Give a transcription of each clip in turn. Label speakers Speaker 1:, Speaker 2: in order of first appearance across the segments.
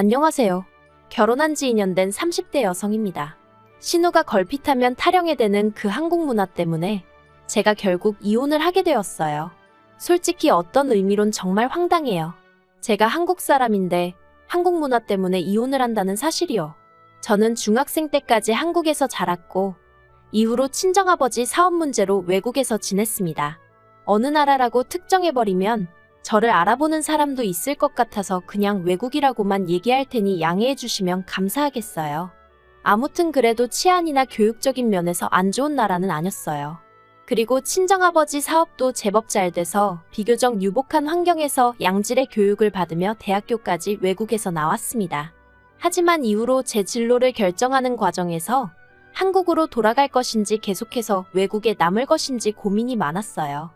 Speaker 1: 안녕하세요. 결혼한 지 2년 된 30대 여성입니다. 신우가 걸핏하면 타령에 대는 그 한국 문화 때문에 제가 결국 이혼을 하게 되었어요. 솔직히 어떤 의미론 정말 황당해요. 제가 한국 사람인데 한국 문화 때문에 이혼을 한다는 사실이요. 저는 중학생 때까지 한국에서 자랐고 이후로 친정아버지 사업 문제로 외국에서 지냈습니다. 어느 나라라고 특정해버리면 저를 알아보는 사람도 있을 것 같아서 그냥 외국이라고만 얘기할 테니 양해해 주시면 감사하겠어요. 아무튼 그래도 치안이나 교육적인 면에서 안 좋은 나라는 아니었어요. 그리고 친정아버지 사업도 제법 잘 돼서 비교적 유복한 환경에서 양질의 교육을 받으며 대학교까지 외국에서 나왔습니다. 하지만 이후로 제 진로를 결정하는 과정에서 한국으로 돌아갈 것인지 계속해서 외국에 남을 것인지 고민이 많았어요.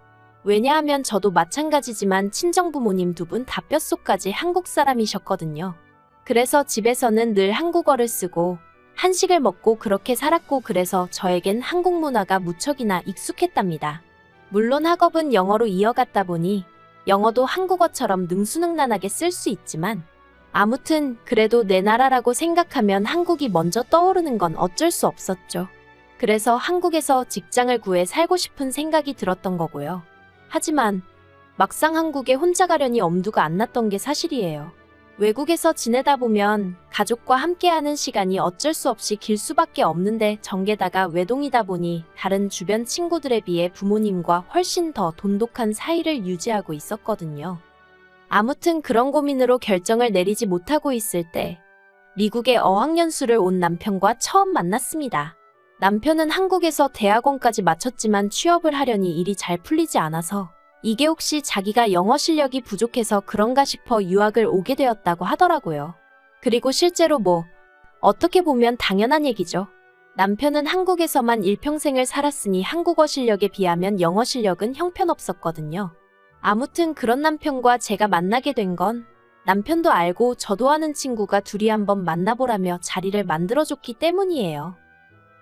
Speaker 1: 왜냐하면 저도 마찬가지지만 친정부모님 두 분 다 뼛속까지 한국 사람이셨거든요. 그래서 집에서는 늘 한국어를 쓰고 한식을 먹고 그렇게 살았고 그래서 저에겐 한국 문화가 무척이나 익숙했답니다. 물론 학업은 영어로 이어갔다 보니 영어도 한국어처럼 능수능란하게 쓸 수 있지만 아무튼 그래도 내 나라라고 생각하면 한국이 먼저 떠오르는 건 어쩔 수 없었죠. 그래서 한국에서 직장을 구해 살고 싶은 생각이 들었던 거고요. 하지만 막상 한국에 혼자 가려니 엄두가 안 났던 게 사실이에요. 외국에서 지내다 보면 가족과 함께하는 시간이 어쩔 수 없이 길 수밖에 없는데 정게다가 외동이다 보니 다른 주변 친구들에 비해 부모님과 훨씬 더 돈독한 사이를 유지하고 있었거든요. 아무튼 그런 고민으로 결정을 내리지 못하고 있을 때 미국에 어학연수를 온 남편과 처음 만났습니다. 남편은 한국에서 대학원까지 마쳤지만 취업을 하려니 일이 잘 풀리지 않아서 이게 혹시 자기가 영어 실력이 부족해서 그런가 싶어 유학을 오게 되었다고 하더라고요. 그리고 실제로 어떻게 보면 당연한 얘기죠. 남편은 한국에서만 일평생을 살았으니 한국어 실력에 비하면 영어 실력은 형편없었거든요. 아무튼 그런 남편과 제가 만나게 된 건 남편도 알고 저도 아는 친구가 둘이 한번 만나보라며 자리를 만들어줬기 때문이에요.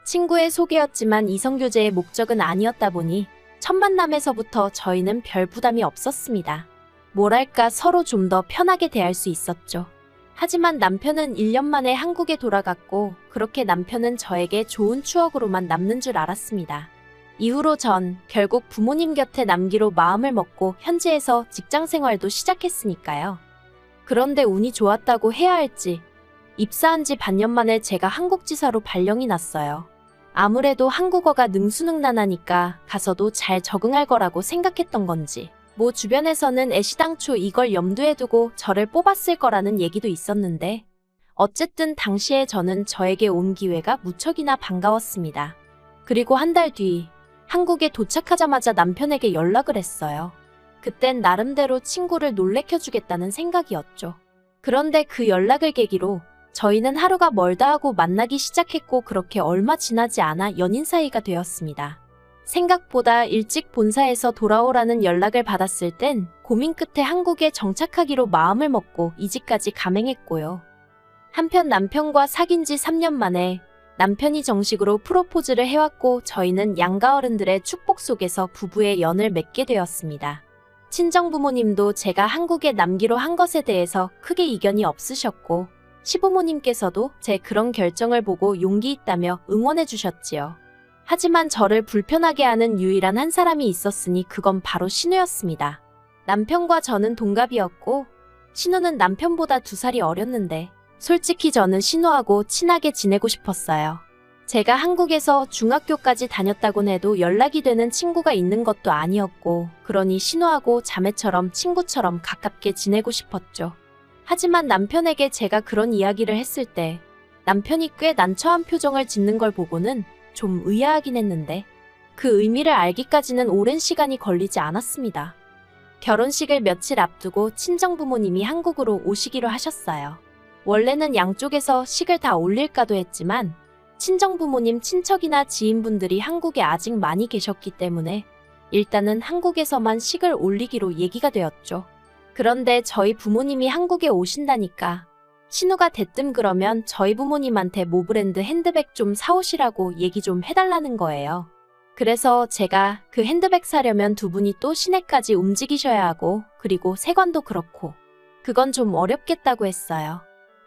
Speaker 1: 친구의 소개였지만 이성교제의 목적은 아니었다 보니 첫 만남에서부터 저희는 별 부담이 없었습니다. 뭐랄까 서로 좀 더 편하게 대할 수 있었죠. 하지만 남편은 1년 만에 한국에 돌아갔고 그렇게 남편은 저에게 좋은 추억으로만 남는 줄 알았습니다. 이후로 전 결국 부모님 곁에 남기로 마음을 먹고 현지에서 직장 생활도 시작했으니까요. 그런데 운이 좋았다고 해야 할지 입사한 지 반년 만에 제가 한국지사로 발령이 났어요. 아무래도 한국어가 능수능란하니까 가서도 잘 적응할 거라고 생각했던 건지 주변에서는 애시당초 이걸 염두에 두고 저를 뽑았을 거라는 얘기도 있었는데 어쨌든 당시에 저는 저에게 온 기회가 무척이나 반가웠습니다. 그리고 한 달 뒤 한국에 도착하자마자 남편에게 연락을 했어요. 그땐 나름대로 친구를 놀래켜주겠다는 생각이었죠. 그런데 그 연락을 계기로 저희는 하루가 멀다 하고 만나기 시작했고 그렇게 얼마 지나지 않아 연인 사이가 되었습니다. 생각보다 일찍 본사에서 돌아오라는 연락을 받았을 땐 고민 끝에 한국에 정착하기로 마음을 먹고 이직까지 감행했고요. 한편 남편과 사귄 지 3년 만에 남편이 정식으로 프로포즈를 해왔고 저희는 양가 어른들의 축복 속에서 부부의 연을 맺게 되었습니다. 친정부모님도 제가 한국에 남기로 한 것에 대해서 크게 이견이 없으셨고 시부모님께서도 제 그런 결정을 보고 용기 있다며 응원해 주셨지요. 하지만 저를 불편하게 하는 유일한 한 사람이 있었으니 그건 바로 신우였습니다. 남편과 저는 동갑이었고 신우는 남편보다 2살이 어렸는데 솔직히 저는 신우하고 친하게 지내고 싶었어요. 제가 한국에서 중학교까지 다녔다곤 해도 연락이 되는 친구가 있는 것도 아니었고 그러니 신우하고 자매처럼 친구처럼 가깝게 지내고 싶었죠. 하지만 남편에게 제가 그런 이야기를 했을 때 남편이 꽤 난처한 표정을 짓는 걸 보고는 좀 의아하긴 했는데 그 의미를 알기까지는 오랜 시간이 걸리지 않았습니다. 결혼식을 며칠 앞두고 친정부모님이 한국으로 오시기로 하셨어요. 원래는 양쪽에서 식을 다 올릴까도 했지만 친정부모님 친척이나 지인분들이 한국에 아직 많이 계셨기 때문에 일단은 한국에서만 식을 올리기로 얘기가 되었죠. 그런데 저희 부모님이 한국에 오신다니까 신우가 대뜸 그러면 저희 부모님한테 모브랜드 핸드백 좀 사오시라고 얘기 좀 해달라는 거예요. 그래서 제가 그 핸드백 사려면 두 분이 또 시내까지 움직이셔야 하고 그리고 세관도 그렇고 그건 좀 어렵겠다고 했어요.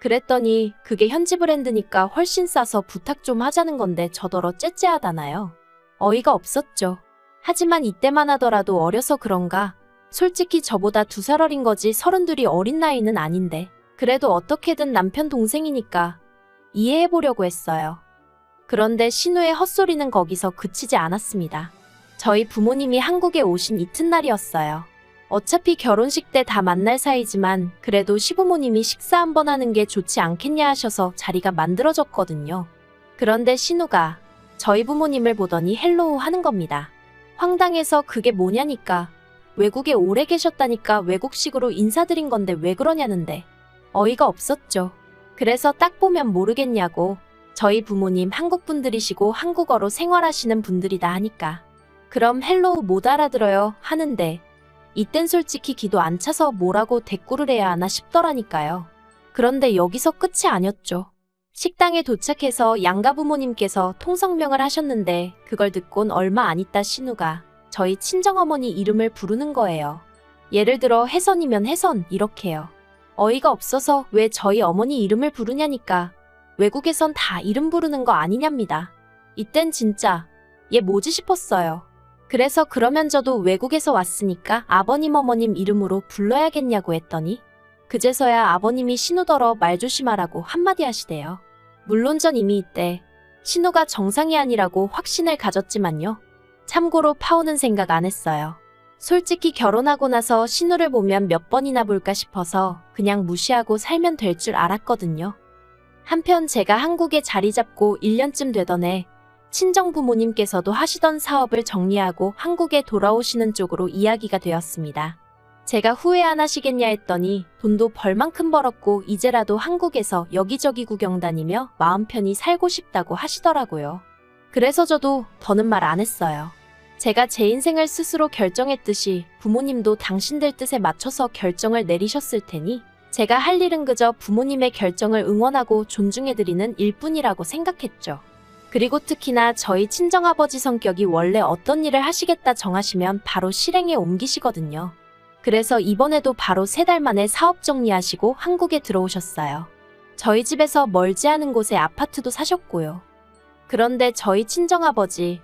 Speaker 1: 그랬더니 그게 현지 브랜드니까 훨씬 싸서 부탁 좀 하자는 건데 저더러 째째하다나요. 어이가 없었죠. 하지만 이때만 하더라도 어려서 그런가. 솔직히 저보다 2살 어린 거지 32이 어린 나이는 아닌데. 그래도 어떻게든 남편 동생이니까 이해해보려고 했어요. 그런데 신우의 헛소리는 거기서 그치지 않았습니다. 저희 부모님이 한국에 오신 이튿날이었어요. 어차피 결혼식 때 다 만날 사이지만 그래도 시부모님이 식사 한번 하는 게 좋지 않겠냐 하셔서 자리가 만들어졌거든요. 그런데 신우가 저희 부모님을 보더니 헬로우 하는 겁니다. 황당해서 그게 뭐냐니까. 외국에 오래 계셨다니까 외국식으로 인사드린 건데 왜 그러냐는데. 어이가 없었죠. 그래서 딱 보면 모르겠냐고. 저희 부모님 한국 분들이시고 한국어로 생활하시는 분들이다 하니까. 그럼 헬로우 못 알아들어요 하는데 이땐 솔직히 기도 안 차서 뭐라고 대꾸를 해야 하나 싶더라니까요. 그런데 여기서 끝이 아니었죠. 식당에 도착해서 양가 부모님께서 통성명을 하셨는데 그걸 듣곤 얼마 안 있다 신우가 저희 친정어머니 이름을 부르는 거예요. 예를 들어 혜선이면 혜선 이렇게요. 어이가 없어서 왜 저희 어머니 이름을 부르냐니까. 외국에선 다 이름 부르는 거 아니냐입니다. 이땐 진짜 얘 뭐지 싶었어요. 그래서 그러면 저도 외국에서 왔으니까 아버님 어머님 이름으로 불러야겠냐고 했더니 그제서야 아버님이 신우더러 말 조심하라고 한마디 하시대요. 물론 전 이미 이때 신우가 정상이 아니라고 확신을 가졌지만요. 참고로 파혼은 생각 안 했어요. 솔직히 결혼하고 나서 신우를 보면 몇 번이나 볼까 싶어서 그냥 무시하고 살면 될 줄 알았거든요. 한편 제가 한국에 자리 잡고 1년쯤 되던 해 친정 부모님께서도 하시던 사업을 정리하고 한국에 돌아오시는 쪽으로 이야기가 되었습니다. 제가 후회 안 하시겠냐 했더니 돈도 벌만큼 벌었고 이제라도 한국에서 여기저기 구경 다니며 마음 편히 살고 싶다고 하시더라고요. 그래서 저도 더는 말 안 했어요. 제가 제 인생을 스스로 결정했듯이 부모님도 당신들 뜻에 맞춰서 결정을 내리셨을 테니 제가 할 일은 그저 부모님의 결정을 응원하고 존중해드리는 일뿐이라고 생각했죠. 그리고 특히나 저희 친정아버지 성격이 원래 어떤 일을 하시겠다 정하시면 바로 실행에 옮기시거든요. 그래서 이번에도 바로 3달 만에 사업 정리하시고 한국에 들어오셨어요. 저희 집에서 멀지 않은 곳에 아파트도 사셨고요. 그런데 저희 친정아버지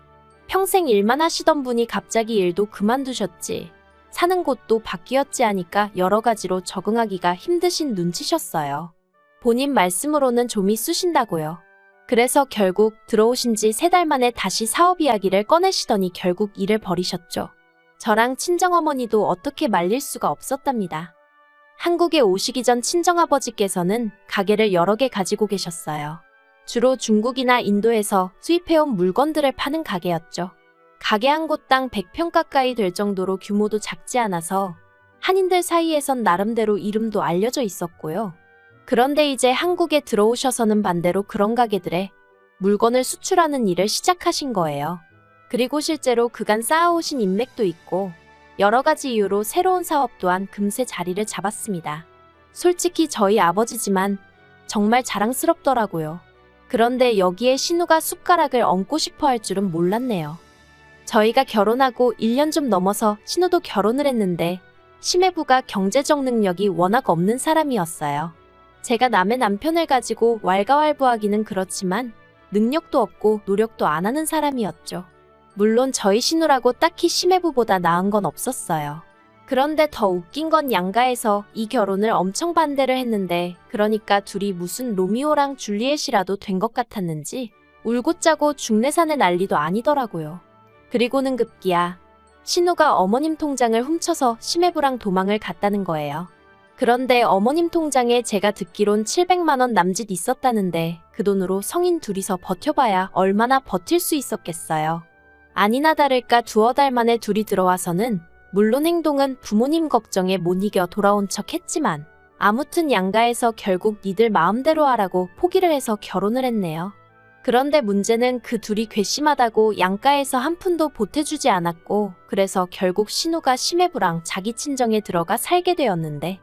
Speaker 1: 평생 일만 하시던 분이 갑자기 일도 그만두셨지. 사는 곳도 바뀌었지 하니까 여러 가지로 적응하기가 힘드신 눈치셨어요. 본인 말씀으로는 좀이 쑤신다고요. 그래서 결국 들어오신 지 3달 만에 다시 사업 이야기를 꺼내시더니 결국 일을 버리셨죠. 저랑 친정어머니도 어떻게 말릴 수가 없었답니다. 한국에 오시기 전 친정아버지께서는 가게를 여러 개 가지고 계셨어요. 주로 중국이나 인도에서 수입해온 물건들을 파는 가게였죠. 가게 한 곳당 100평 가까이 될 정도로 규모도 작지 않아서 한인들 사이에선 나름대로 이름도 알려져 있었고요. 그런데 이제 한국에 들어오셔서는 반대로 그런 가게들에 물건을 수출하는 일을 시작하신 거예요. 그리고 실제로 그간 쌓아오신 인맥도 있고 여러 가지 이유로 새로운 사업 또한 금세 자리를 잡았습니다. 솔직히 저희 아버지지만 정말 자랑스럽더라고요. 그런데 여기에 신우가 숟가락을 얹고 싶어 할 줄은 몰랐네요. 저희가 결혼하고 1년 좀 넘어서 신우도 결혼을 했는데 시매부가 경제적 능력이 워낙 없는 사람이었어요. 제가 남의 남편을 가지고 왈가왈부하기는 그렇지만 능력도 없고 노력도 안 하는 사람이었죠. 물론 저희 신우라고 딱히 시매부보다 나은 건 없었어요. 그런데 더 웃긴 건 양가에서 이 결혼을 엄청 반대를 했는데 그러니까 둘이 무슨 로미오랑 줄리엣이라도 된 것 같았는지 울고 짜고 중내산의 난리도 아니더라고요. 그리고는 급기야 신우가 어머님 통장을 훔쳐서 시매부랑 도망을 갔다는 거예요. 그런데 어머님 통장에 제가 듣기론 700만 원 남짓 있었다는데 그 돈으로 성인 둘이서 버텨봐야 얼마나 버틸 수 있었겠어요. 아니나 다를까 2달 만에 둘이 들어와서는 물론 행동은 부모님 걱정에 못 이겨 돌아온 척 했지만 아무튼 양가에서 결국 니들 마음대로 하라고 포기를 해서 결혼을 했네요. 그런데 문제는 그 둘이 괘씸하다고 양가에서 한 푼도 보태주지 않았고 그래서 결국 신우가 시매부랑 자기 친정에 들어가 살게 되었는데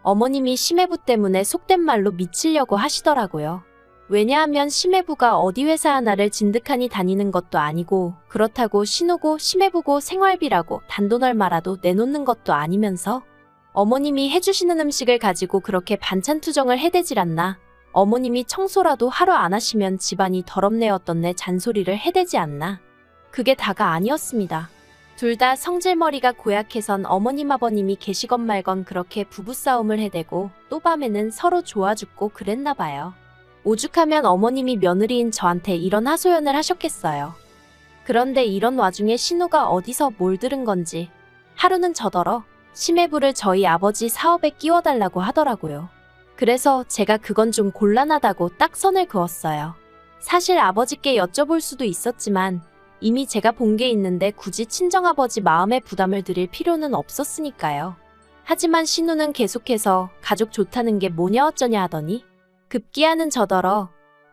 Speaker 1: 어머님이 시매부 때문에 속된 말로 미치려고 하시더라고요. 왜냐하면 시매부가 어디 회사 하나를 진득하니 다니는 것도 아니고 그렇다고 신우고 시매부고 생활비라고 단돈 얼마라도 내놓는 것도 아니면서 어머님이 해주시는 음식을 가지고 그렇게 반찬 투정을 해대질 않나 어머님이 청소라도 하루 안 하시면 집안이 더럽네 어떻네 잔소리를 해대지 않나. 그게 다가 아니었습니다. 둘 다 성질머리가 고약해선 어머님 아버님이 계시건 말건 그렇게 부부싸움을 해대고 또 밤에는 서로 좋아 죽고 그랬나 봐요. 오죽하면 어머님이 며느리인 저한테 이런 하소연을 하셨겠어요. 그런데 이런 와중에 신우가 어디서 뭘 들은 건지 하루는 저더러 심해부를 저희 아버지 사업에 끼워달라고 하더라고요. 그래서 제가 그건 좀 곤란하다고 딱 선을 그었어요. 사실 아버지께 여쭤볼 수도 있었지만 이미 제가 본 게 있는데 굳이 친정아버지 마음에 부담을 드릴 필요는 없었으니까요. 하지만 신우는 계속해서 가족 좋다는 게 뭐냐 어쩌냐 하더니 급기야는 저더러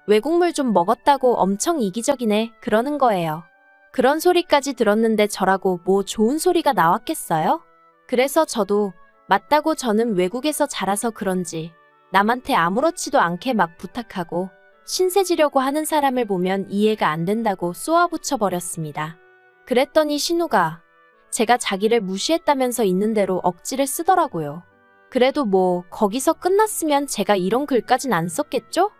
Speaker 1: 외국물 좀 먹었다고 엄청 이기적이네 그러는 거예요. 그런 소리까지 들었는데 저라고 뭐 좋은 소리가 나왔겠어요? 그래서 저도 맞다고 저는 외국에서 자라서 그런지 남한테 아무렇지도 않게 막 부탁하고 신세지려고 하는 사람을 보면 이해가 안 된다고 쏘아붙여 버렸습니다. 그랬더니 신우가 제가 자기를 무시했다면서 있는 대로 억지를 쓰더라고요. 그래도 뭐 거기서 끝났으면 제가 이런 글까진 안 썼겠죠?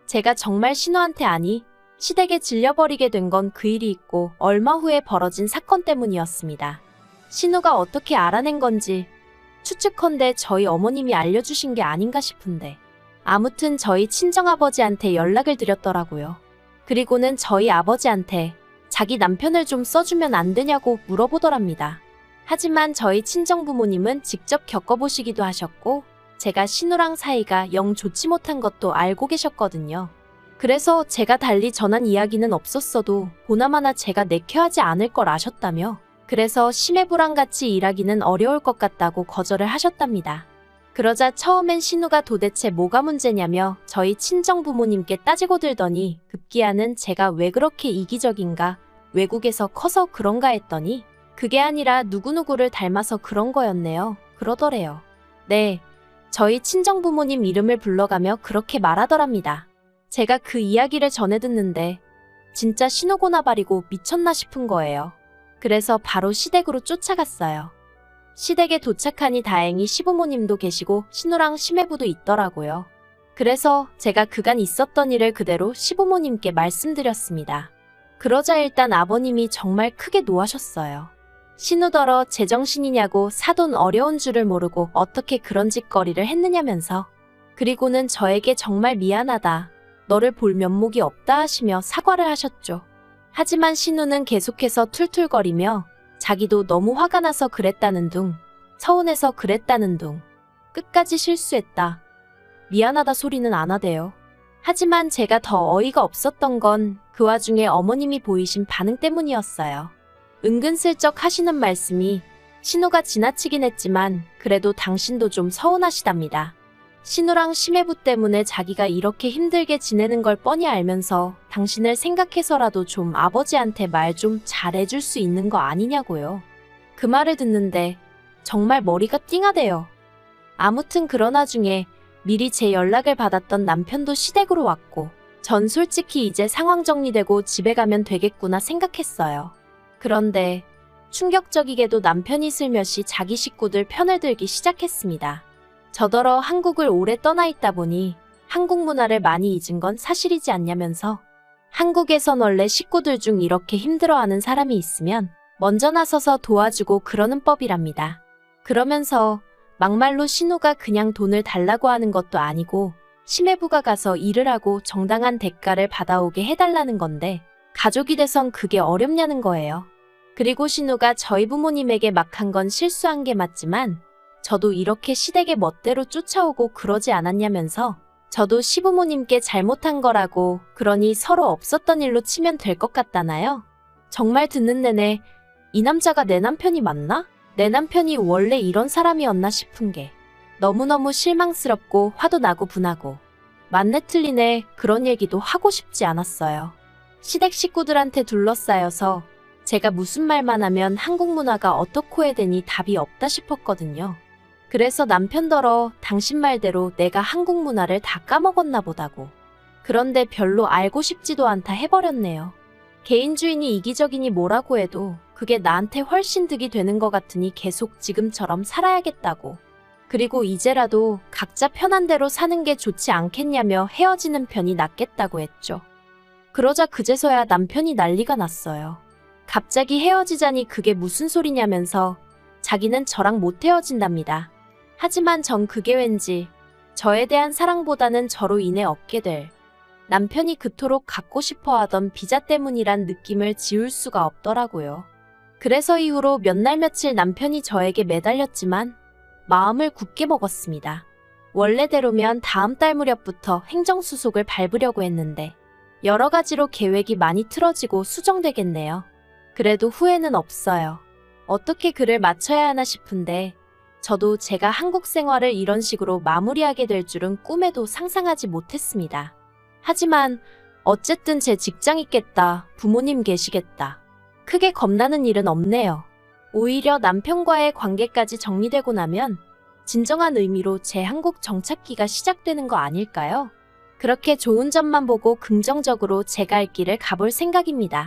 Speaker 1: 제가 정말 신우한테 아니 시댁에 질려버리게 된 건 그 일이 있고 얼마 후에 벌어진 사건 때문이었습니다. 신우가 어떻게 알아낸 건지 추측컨대 저희 어머님이 알려주신 게 아닌가 싶은데 아무튼 저희 친정아버지한테 연락을 드렸더라고요. 그리고는 저희 아버지한테 자기 남편을 좀 써주면 안 되냐고 물어보더랍니다. 하지만 저희 친정부모님은 직접 겪어보시기도 하셨고 제가 신우랑 사이가 영 좋지 못한 것도 알고 계셨거든요. 그래서 제가 달리 전한 이야기는 없었어도 보나마나 제가 내켜하지 않을 걸 아셨다며 그래서 심해부랑 같이 일하기는 어려울 것 같다고 거절을 하셨답니다. 그러자 처음엔 신우가 도대체 뭐가 문제냐며 저희 친정부모님께 따지고 들더니 급기야는 제가 왜 그렇게 이기적인가 외국에서 커서 그런가 했더니 그게 아니라 누구누구를 닮아서 그런 거였네요. 그러더래요. 네, 저희 친정부모님 이름을 불러가며 그렇게 말하더랍니다. 제가 그 이야기를 전해 듣는데 진짜 신우고나 바리고 미쳤나 싶은 거예요. 그래서 바로 시댁으로 쫓아갔어요. 시댁에 도착하니 다행히 시부모님도 계시고 신우랑 심해부도 있더라고요. 그래서 제가 그간 있었던 일을 그대로 시부모님께 말씀드렸습니다. 그러자 일단 아버님이 정말 크게 노하셨어요. 신우더러 제정신이냐고 사돈 어려운 줄을 모르고 어떻게 그런 짓거리를 했느냐면서 그리고는 저에게 정말 미안하다. 너를 볼 면목이 없다 하시며 사과를 하셨죠. 하지만 신우는 계속해서 툴툴거리며 자기도 너무 화가 나서 그랬다는 둥, 서운해서 그랬다는 둥, 끝까지 실수했다. 미안하다 소리는 안 하대요. 하지만 제가 더 어이가 없었던 건 그 와중에 어머님이 보이신 반응 때문이었어요. 은근슬쩍 하시는 말씀이 신우가 지나치긴 했지만 그래도 당신도 좀 서운하시답니다. 신우랑 심해부 때문에 자기가 이렇게 힘들게 지내는 걸 뻔히 알면서 당신을 생각해서라도 좀 아버지한테 말 좀 잘해줄 수 있는 거 아니냐고요. 그 말을 듣는데 정말 머리가 띵하대요. 아무튼 그런 와중에 미리 제 연락을 받았던 남편도 시댁으로 왔고 전 솔직히 이제 상황 정리되고 집에 가면 되겠구나 생각했어요. 그런데 충격적이게도 남편이 슬며시 자기 식구들 편을 들기 시작했습니다. 저더러 한국을 오래 떠나 있다 보니 한국 문화를 많이 잊은 건 사실이지 않냐면서 한국에선 원래 식구들 중 이렇게 힘들어하는 사람이 있으면 먼저 나서서 도와주고 그러는 법이랍니다. 그러면서 막말로 신우가 그냥 돈을 달라고 하는 것도 아니고 심해부가 가서 일을 하고 정당한 대가를 받아오게 해달라는 건데 가족이 돼선 그게 어렵냐는 거예요. 그리고 신우가 저희 부모님에게 막 한 건 실수한 게 맞지만 저도 이렇게 시댁의 멋대로 쫓아오고 그러지 않았냐면서 저도 시부모님께 잘못한 거라고 그러니 서로 없었던 일로 치면 될 것 같다나요? 정말 듣는 내내 이 남자가 내 남편이 맞나? 내 남편이 원래 이런 사람이었나 싶은 게 너무너무 실망스럽고 화도 나고 분하고 맞네 틀리네 그런 얘기도 하고 싶지 않았어요. 시댁 식구들한테 둘러싸여서 제가 무슨 말만 하면 한국 문화가 어떻고 해대니 답이 없다 싶었거든요. 그래서 남편더러 당신 말대로 내가 한국 문화를 다 까먹었나 보다고. 그런데 별로 알고 싶지도 않다 해버렸네요. 개인주의니 이기적이니 뭐라고 해도 그게 나한테 훨씬 득이 되는 것 같으니 계속 지금처럼 살아야겠다고. 그리고 이제라도 각자 편한 대로 사는 게 좋지 않겠냐며 헤어지는 편이 낫겠다고 했죠. 그러자 그제서야 남편이 난리가 났어요. 갑자기 헤어지자니 그게 무슨 소리냐면서 자기는 저랑 못 헤어진답니다. 하지만 전 그게 왠지 저에 대한 사랑보다는 저로 인해 얻게 될 남편이 그토록 갖고 싶어 하던 비자 때문이란 느낌을 지울 수가 없더라고요. 그래서 이후로 몇 날 며칠 남편이 저에게 매달렸지만 마음을 굳게 먹었습니다. 원래대로면 다음 달 무렵부터 행정수속을 밟으려고 했는데 여러 가지로 계획이 많이 틀어지고 수정되겠네요. 그래도 후회는 없어요. 어떻게 글을 맞춰야 하나 싶은데 저도 제가 한국 생활을 이런 식으로 마무리하게 될 줄은 꿈에도 상상하지 못했습니다. 하지만 어쨌든 제 직장 있겠다, 부모님 계시겠다. 크게 겁나는 일은 없네요. 오히려 남편과의 관계까지 정리되고 나면 진정한 의미로 제 한국 정착기가 시작되는 거 아닐까요? 그렇게 좋은 점만 보고 긍정적으로 제 갈 길을 가볼 생각입니다.